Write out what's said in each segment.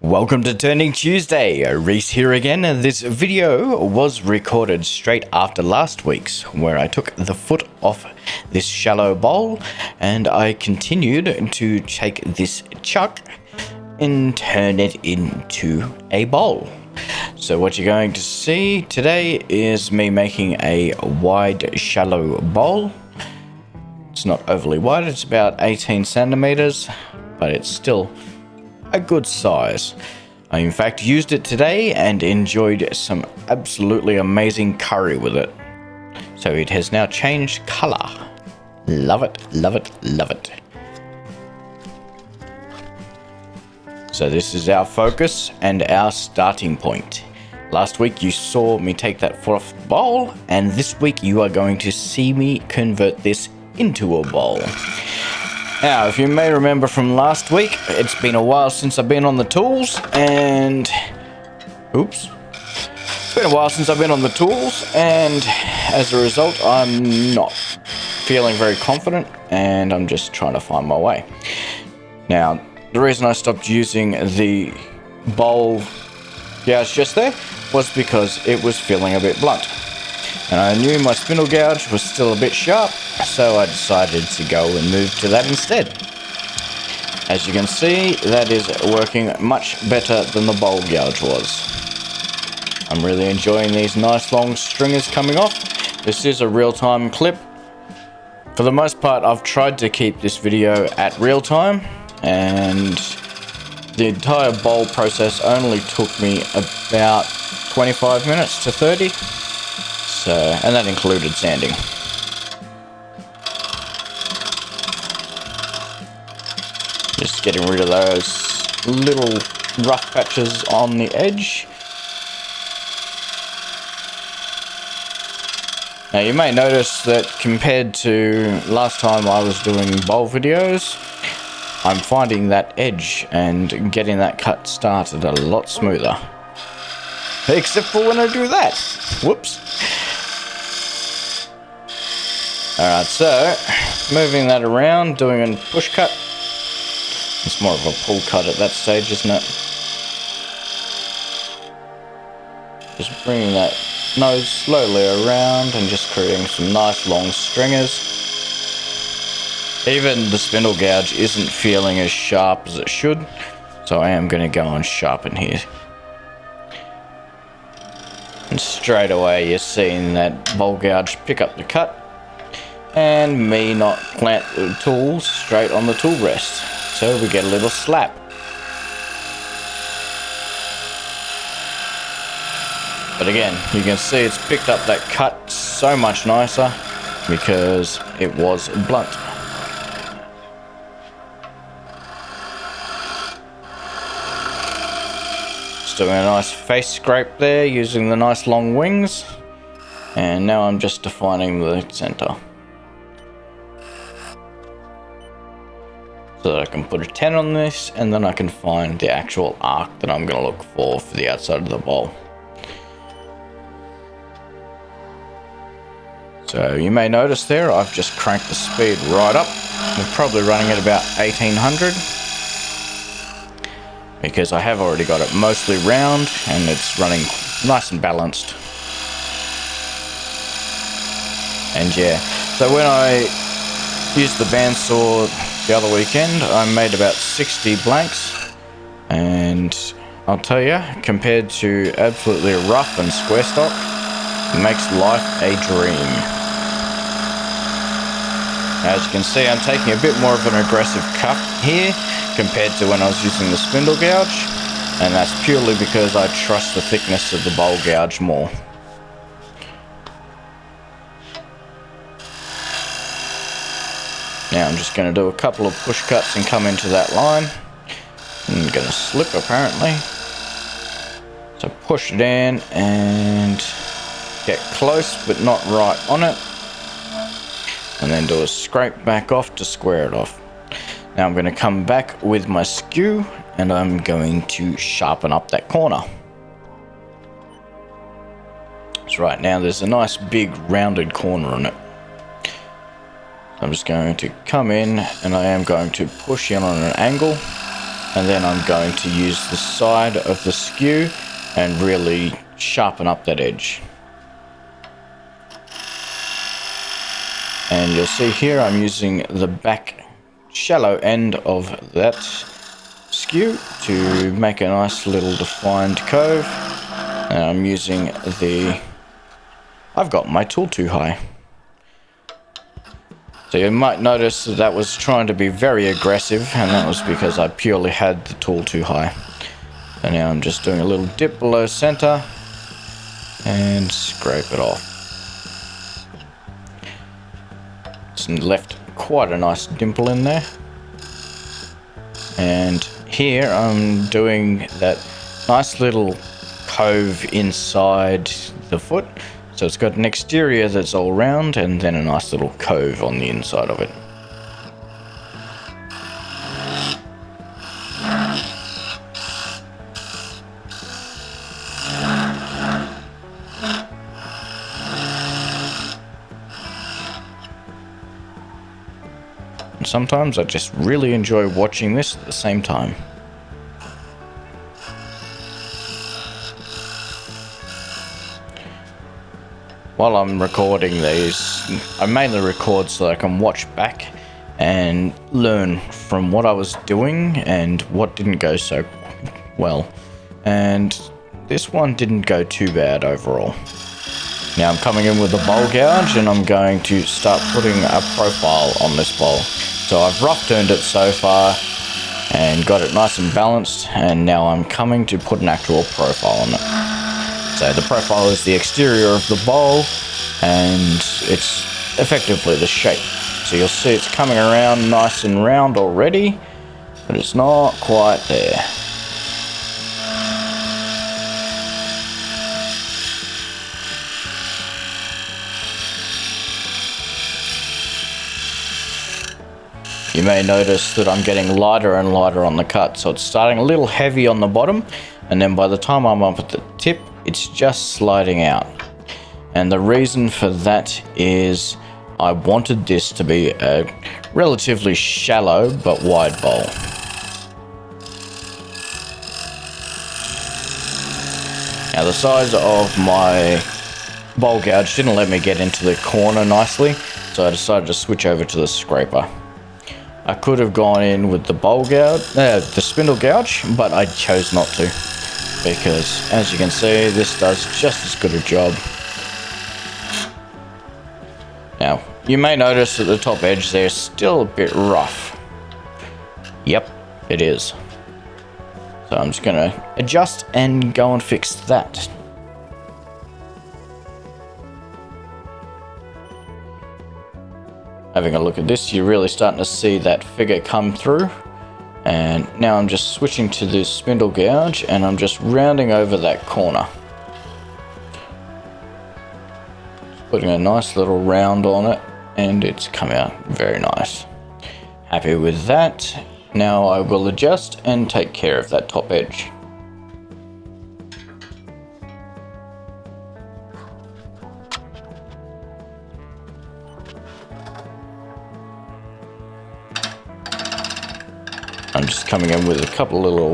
Welcome to Turning Tuesday, Reese here again, and this video was recorded straight after last week's, where I took the foot off this shallow bowl and I continued to take this chuck and turn it into a bowl. So what you're going to see today is me making a wide shallow bowl. It's not overly wide, it's about 18 centimeters, but it's still a good size. I in fact used it today and enjoyed some absolutely amazing curry with it. So it has now changed color. Love it, love it, love it. So this is our focus and our starting point. Last week you saw me take that foot off the bowl, and this week you are going to see me convert this into a bowl. Now, if you may remember from last week, it's been a while since I've been on the tools, and... Oops. It's been a while since I've been on the tools, and as a result, I'm not feeling very confident, and I'm just trying to find my way. Now, the reason I stopped using the bowl gouge just there was because it was feeling a bit blunt. And I knew my spindle gouge was still a bit sharp, so I decided to go and move to that instead. As you can see, that is working much better than the bowl gouge was. I'm really enjoying these nice long stringers coming off. This is a real-time clip. For the most part, I've tried to keep this video at real time, and the entire bowl process only took me about 25 minutes to 30. So, and that included sanding. Just getting rid of those little rough patches on the edge. Now you may notice that compared to last time I was doing bowl videos, I'm finding that edge and getting that cut started a lot smoother. Except for when I do that. Whoops. Alright, so moving that around, doing a push cut. It's more of a pull cut at that stage, isn't it? Just bringing that nose slowly around and just creating some nice long stringers. Even the spindle gouge isn't feeling as sharp as it should, so I am going to go and sharpen here. And straight away you're seeing that bowl gouge pick up the cut, and me not plant the tools straight on the tool rest, so we get a little slap. But again, you can see it's picked up that cut so much nicer because it was blunt. Just doing a nice face scrape there using the nice long wings, and now I'm just defining the center, so that I can put a 10 on this, and then I can find the actual arc that I'm going to look for the outside of the bowl. So you may notice there I've just cranked the speed right up. I'm probably running at about 1800 because I have already got it mostly round and it's running nice and balanced. And yeah, so when I used the bandsaw the other weekend, I made about 60 blanks, and I'll tell you, compared to absolutely rough and square stock, it makes life a dream. As you can see, I'm taking a bit more of an aggressive cut here compared to when I was using the spindle gouge, and that's purely because I trust the thickness of the bowl gouge more. Now I'm just going to do a couple of push cuts and come into that line. I'm going to slip apparently. So push it in and get close but not right on it. And then do a scrape back off to square it off. Now I'm going to come back with my skew and I'm going to sharpen up that corner. So right now there's a nice big rounded corner on it. I'm just going to come in and I am going to push in on an angle And then I'm going to use the side of the skew and really sharpen up that edge. And you'll see here I'm using the back shallow end of that skew to make a nice little defined cove. And I'm using I've got my tool too high. So you might notice that was trying to be very aggressive, and that was because I purely had the tool too high. And now I'm just doing a little dip below center and scrape it off. It's left quite a nice dimple in there. And here I'm doing that nice little cove inside the foot. So it's got an exterior that's all round and then a nice little cove on the inside of it. And sometimes I just really enjoy watching this at the same time. While I'm recording these, I mainly record so that I can watch back and learn from what I was doing and what didn't go so well. And this one didn't go too bad overall. Now I'm coming in with a bowl gouge and I'm going to start putting a profile on this bowl. So I've rough turned it so far and got it nice and balanced, and now I'm coming to put an actual profile on it. So the profile is the exterior of the bowl, and it's effectively the shape. So you'll see it's coming around nice and round already, but it's not quite there. You may notice that I'm getting lighter and lighter on the cut, so it's starting a little heavy on the bottom, and then by the time I'm up at the tip, it's just sliding out. And the reason for that is I wanted this to be a relatively shallow but wide bowl. Now the size of my bowl gouge didn't let me get into the corner nicely, so I decided to switch over to the scraper. I could have gone in with the bowl gouge, the spindle gouge, but I chose not to, because as you can see, this does just as good a job. Now, you may notice that the top edge there is still a bit rough. Yep, it is. So I'm just going to adjust and go and fix that. Having a look at this, you're really starting to see that figure come through. And now I'm just switching to this spindle gouge and I'm just rounding over that corner. Just putting a nice little round on it, and it's come out very nice. Happy with that. Now I will adjust and take care of that top edge. I'm just coming in with a couple of little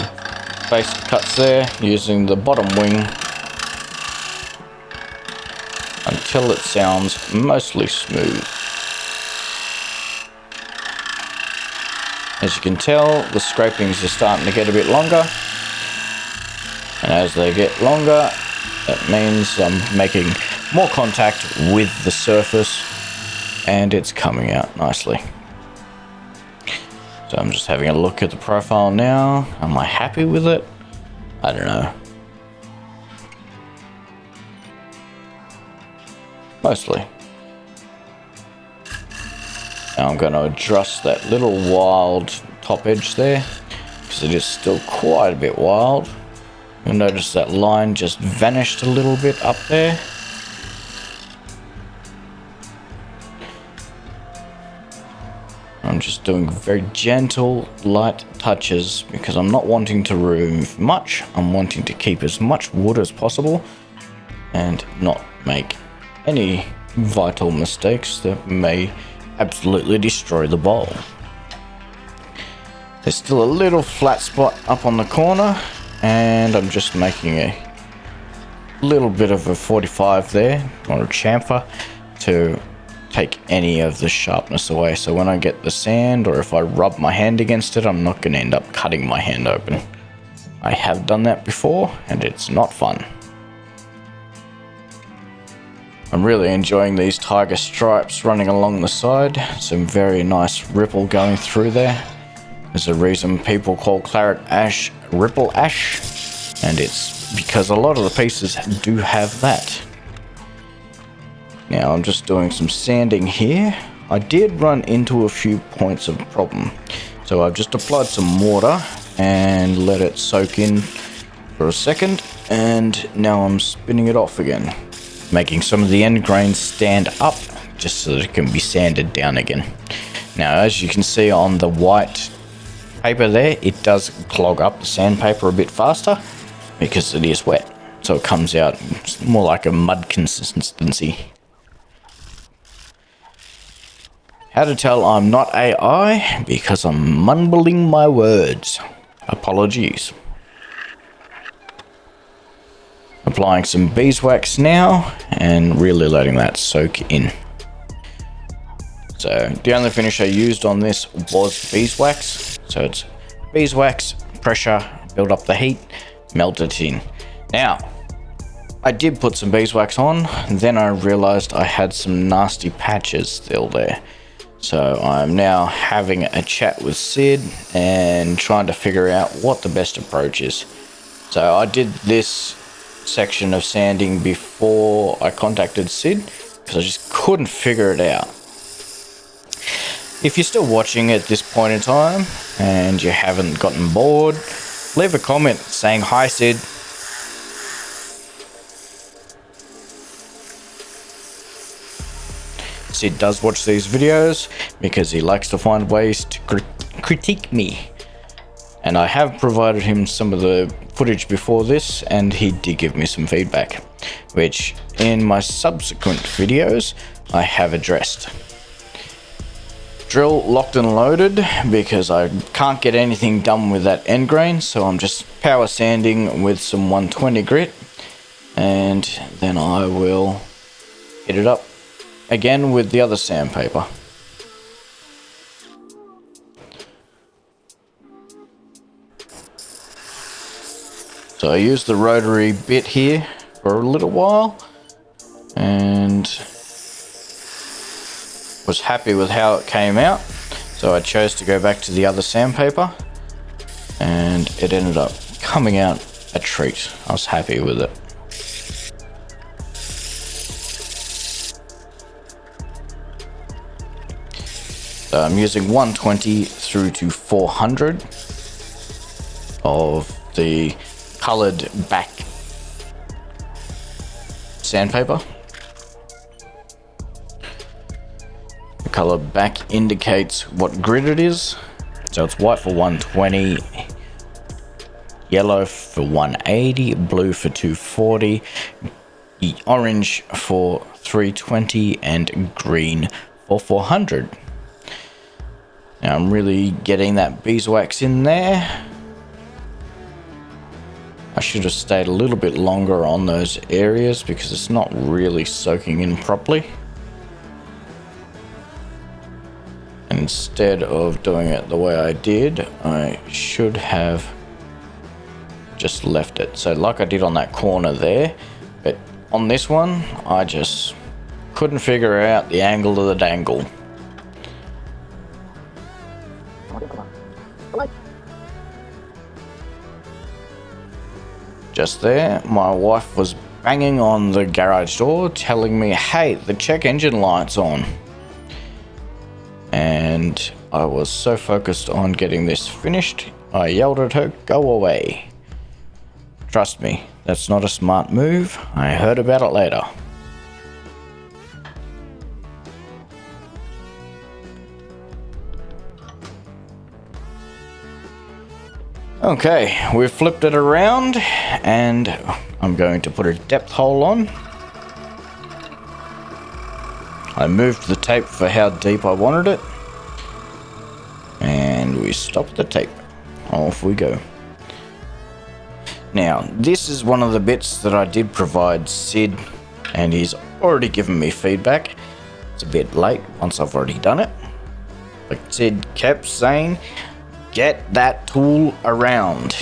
basic cuts there, using the bottom wing until it sounds mostly smooth. As you can tell, the scrapings are starting to get a bit longer, and as they get longer, that means I'm making more contact with the surface and it's coming out nicely. So I'm just having a look at the profile now. Am I happy with it? I don't know. Mostly. Now I'm going to adjust that little wild top edge there, because it is still quite a bit wild. You'll notice that line just vanished a little bit up there. I'm just doing very gentle, light touches because I'm not wanting to remove much. I'm wanting to keep as much wood as possible and not make any vital mistakes that may absolutely destroy the bowl. There's still a little flat spot up on the corner, and I'm just making a little bit of a 45 there, or a chamfer, to take any of the sharpness away. So when I get the sand, or if I rub my hand against it, I'm not going to end up cutting my hand open. I have done that before, and it's not fun. I'm really enjoying these tiger stripes running along the side. Some very nice ripple going through there. There's a reason people call Claret ash ripple ash, and it's because a lot of the pieces do have that. Now I'm just doing some sanding here. I did run into a few points of problem, so I've just applied some water and let it soak in for a second, and now I'm spinning it off again, making some of the end grains stand up just so that it can be sanded down again. Now, as you can see on the white paper there, it does clog up the sandpaper a bit faster because it is wet, so it comes out more like a mud consistency. How to tell I'm not AI? Because I'm mumbling my words. Apologies. Applying some beeswax now and really letting that soak in. So the only finish I used on this was beeswax. So it's beeswax, pressure, build up the heat, melt it in. Now, I did put some beeswax on, then I realized I had some nasty patches still there. So I'm now having a chat with Sid and trying to figure out what the best approach is. So I did this section of sanding before I contacted Sid because I just couldn't figure it out. If you're still watching at this point in time and you haven't gotten bored, leave a comment saying hi, Sid. Sid does watch these videos because he likes to find ways to critique me. And I have provided him some of the footage before this, and he did give me some feedback, which in my subsequent videos I have addressed. Drill locked and loaded because I can't get anything done with that end grain, so I'm just power sanding with some 120 grit, and then I will hit it up again with the other sandpaper. So I used the rotary bit here for a little while and was happy with how it came out, so I chose to go back to the other sandpaper and it ended up coming out a treat. I was happy with it. So I'm using 120 through to 400 of the colored back sandpaper. The color back indicates what grit it is. So it's white for 120, yellow for 180, blue for 240, orange for 320, and green for 400. Now I'm really getting that beeswax in there. I should have stayed a little bit longer on those areas because it's not really soaking in properly. And instead of doing it the way I did, I should have just left it. So like I did on that corner there, but on this one, I just couldn't figure out the angle of the dangle. Just there, my wife was banging on the garage door telling me, hey, the check engine light's on. And I was so focused on getting this finished, I yelled at her, go away. Trust me, that's not a smart move. I heard about it later. Okay, we've flipped it around and I'm going to put a depth hole on. I moved the tape for how deep I wanted it. And and we stop the tape. Off we go. Now, this is one of the bits that I did provide Sid, and he's already given me feedback. It's a bit late once I've already done it. But Sid kept saying, get that tool around.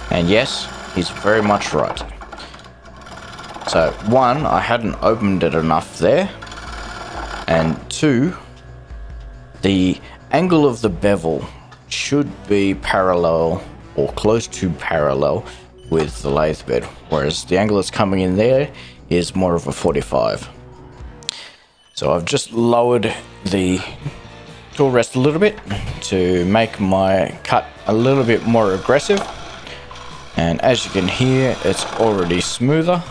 And yes, he's very much right. So, one, I hadn't opened it enough there. And two, the angle of the bevel should be parallel or close to parallel with the lathe bed, whereas the angle that's coming in there is more of a 45. So I've just lowered the tool rest a little bit to make my cut a little bit more aggressive, and as you can hear, it's already smoother.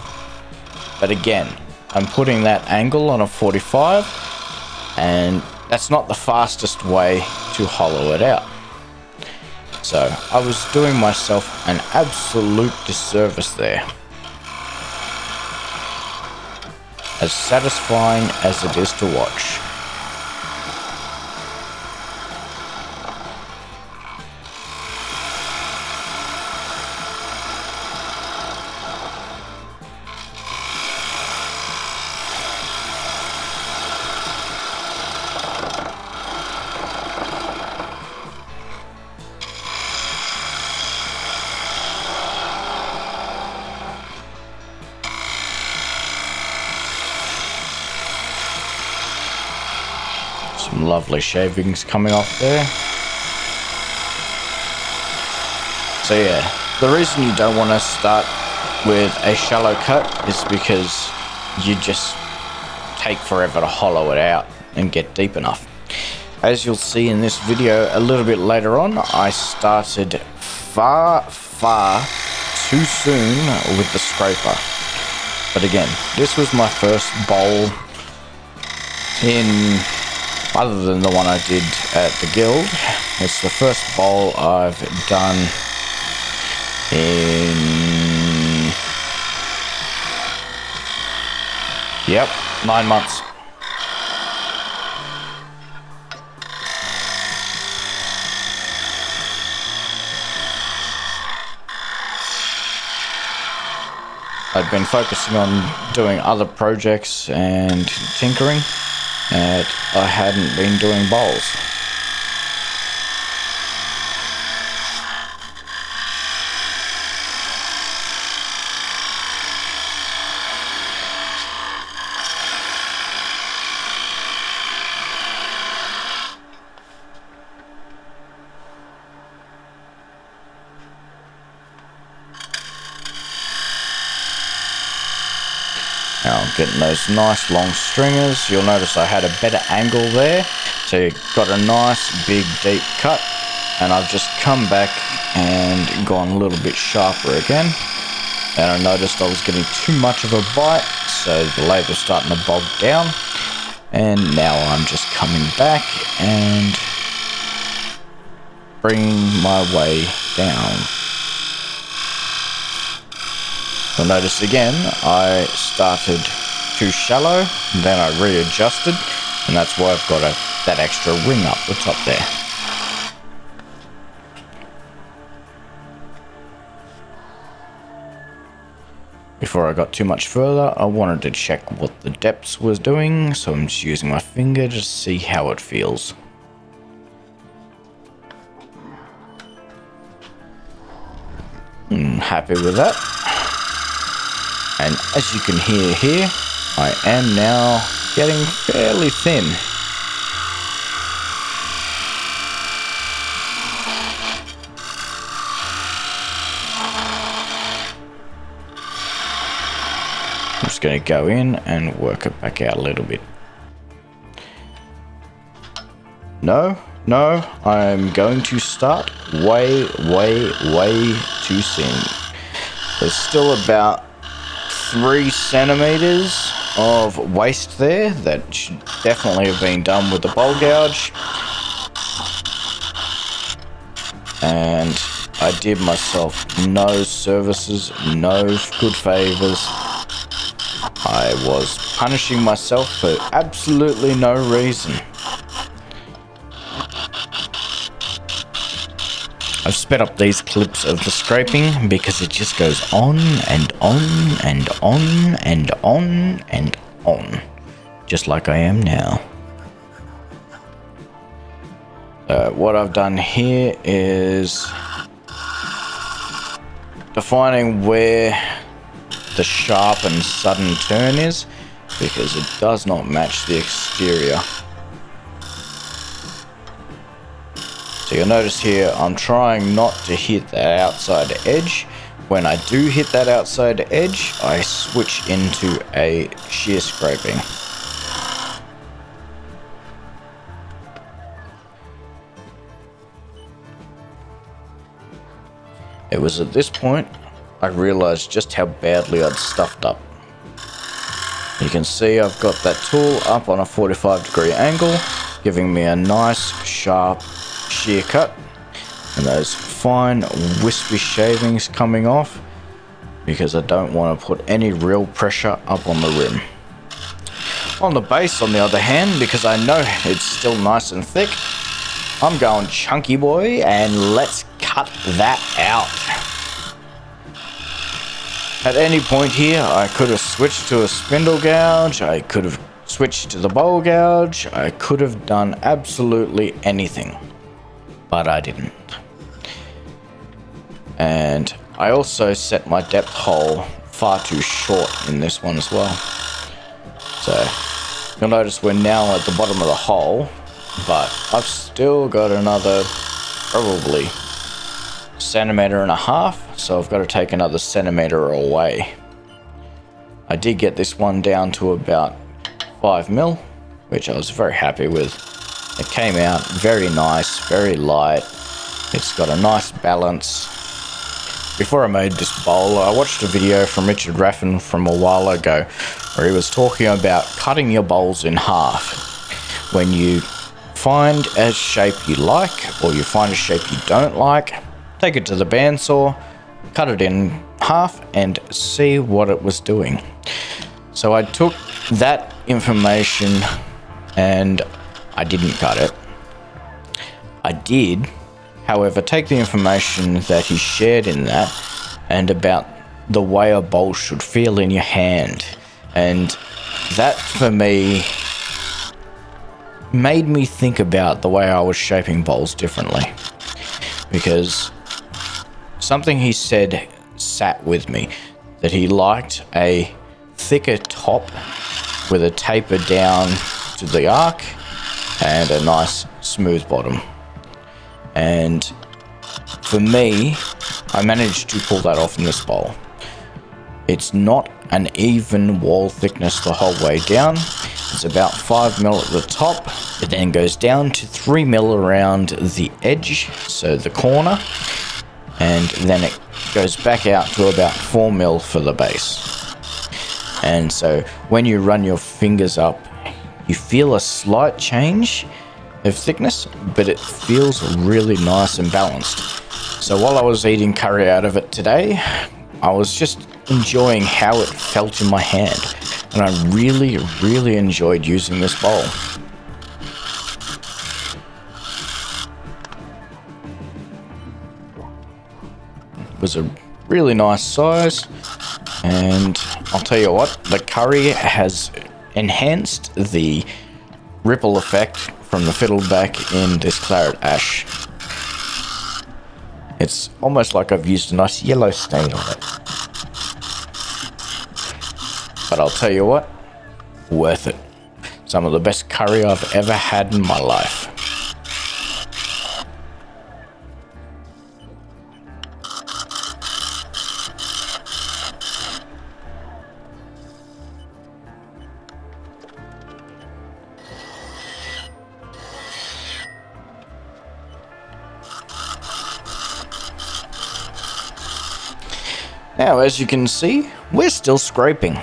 But again, I'm putting that angle on a 45, and that's not the fastest way to hollow it out. So I was doing myself an absolute disservice there. As satisfying as it is to watch. Some lovely shavings coming off there. So yeah, the reason you don't want to start with a shallow cut is because you just take forever to hollow it out and get deep enough. As you'll see in this video a little bit later on, I started far too soon with the scraper. But again, this was my first bowl in, other than the one I did at the guild, it's the first bowl I've done in, yep, 9 months. I'd been focusing on doing other projects and tinkering, and I hadn't been doing bowls. Now I'm getting those nice long stringers. You'll notice I had a better angle there, so you got a nice big deep cut, and I've just come back and gone a little bit sharper again, and I noticed I was getting too much of a bite, so the lathe was starting to bog down, and now I'm just coming back and bringing my way down. You'll notice again, I started too shallow, then I readjusted, and that's why I've got that extra ring up the top there. Before I got too much further, I wanted to check what the depths was doing, so I'm just using my finger to see how it feels. Happy with that. And as you can hear here, I am now getting fairly thin. I'm just going to go in and work it back out a little bit. No, I'm going to start way too soon. There's still about 3 centimeters of waste there that should definitely have been done with the bowl gouge, and I did myself no services, no good favors. I was punishing myself for absolutely no reason. I've sped up these clips of the scraping because it just goes on and on and on and on and on, just like I am now. What I've done here is defining where the sharp and sudden turn is, because it does not match the exterior. So you'll notice here I'm trying not to hit that outside edge. When I do hit that outside edge, I switch into a shear scraping. It was at this point I realized just how badly I'd stuffed up. You can see I've got that tool up on a 45-degree angle, giving me a nice sharp shear cut, and those fine wispy shavings coming off, because I don't want to put any real pressure up on the rim. On the base, on the other hand, because I know it's still nice and thick, I'm going chunky boy, and let's cut that out. At any point here, I could have switched to a spindle gouge, I could have switched to the bowl gouge, I could have done absolutely anything, but I didn't. And I also set my depth hole far too short in this one as well. So you'll notice we're now at the bottom of the hole, but I've still got another probably 1.5 centimeters, so I've got to take another centimeter away. I did get this one down to about 5 mil, which I was very happy with. It came out very nice, very light. It's got a nice balance. Before I made this bowl, I watched a video from Richard Raffin from a while ago where he was talking about cutting your bowls in half. When you find a shape you like, or you find a shape you don't like, take it to the bandsaw, cut it in half, and see what it was doing. So I took that information and I didn't cut it. I did, however, take the information that he shared in that and about the way a bowl should feel in your hand. And that, for me, made me think about the way I was shaping bowls differently. Because something he said sat with me, that he liked a thicker top with a taper down to the arc and a nice smooth bottom. And for me, I managed to pull that off in this bowl. It's not an even wall thickness the whole way down. It's about 5 mil at the top. It then goes down to 3 mil around the edge, so the corner, and then it goes back out to about 4 mil for the base. And so when you run your fingers up, you feel a slight change of thickness, but it feels really nice and balanced. So while I was eating curry out of it today, I was just enjoying how it felt in my hand, and I really enjoyed using this bowl. It was a really nice size, and I'll tell you what, the curry has enhanced the ripple effect from the fiddleback in this claret ash. It's almost like I've used a nice yellow stain on it. But I'll tell you what, worth it. Some of the best curry I've ever had in my life. Now, as you can see, we're still scraping.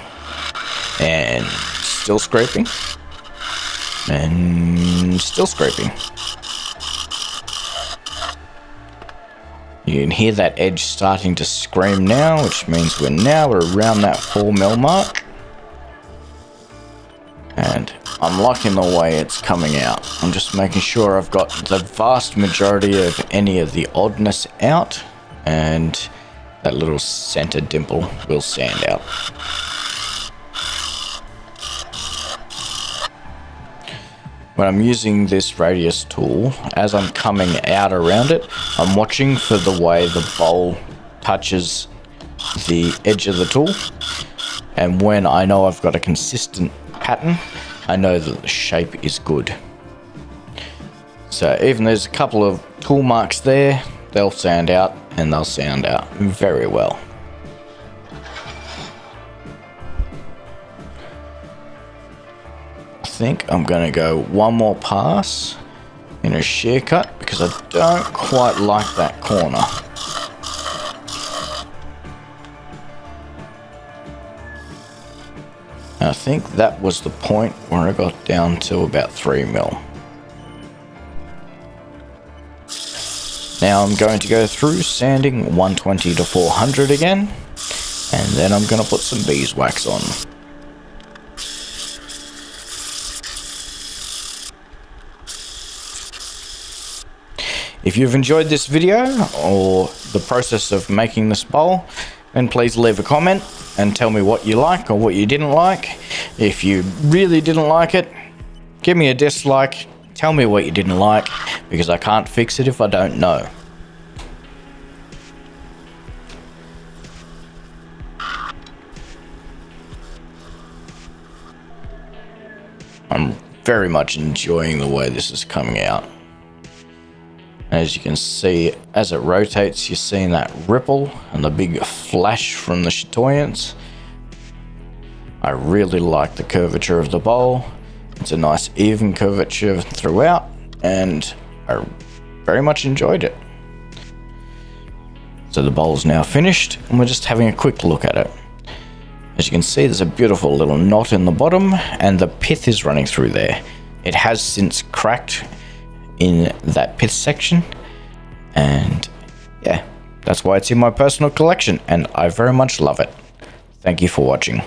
And still scraping. And still scraping. You can hear that edge starting to scream now, which means we're now around that 4 mil mark. I'm liking the way it's coming out. I'm just making sure I've got the vast majority of any of the oddness out, and that little center dimple will sand out. When I'm using this radius tool, as I'm coming out around it, I'm watching for the way the bowl touches the edge of the tool. And when I know I've got a consistent pattern, I know that the shape is good. So even there's a couple of tool marks there, they'll sand out, and they'll sound out very well. I think I'm going to go one more pass in a shear cut because I don't quite like that corner. I think that was the point where I got down to about 3 mil. Now I'm going to go through sanding 120 to 400 again, and then I'm going to put some beeswax on. If you've enjoyed this video or the process of making this bowl, then please leave a comment and tell me what you like or what you didn't like. If you really didn't like it, give me a dislike. Tell me what you didn't like, because I can't fix it if I don't know. I'm very much enjoying the way this is coming out. As you can see, as it rotates, you're seeing that ripple and the big flash from the chatoyance. I really like the curvature of the bowl. It's a nice even curvature throughout, and I very much enjoyed it. So the bowl's now finished, and we're just having a quick look at it. As you can see, there's a beautiful little knot in the bottom, and the pith is running through there. It has since cracked in that pith section, and yeah, that's why it's in my personal collection, and I very much love it. Thank you for watching.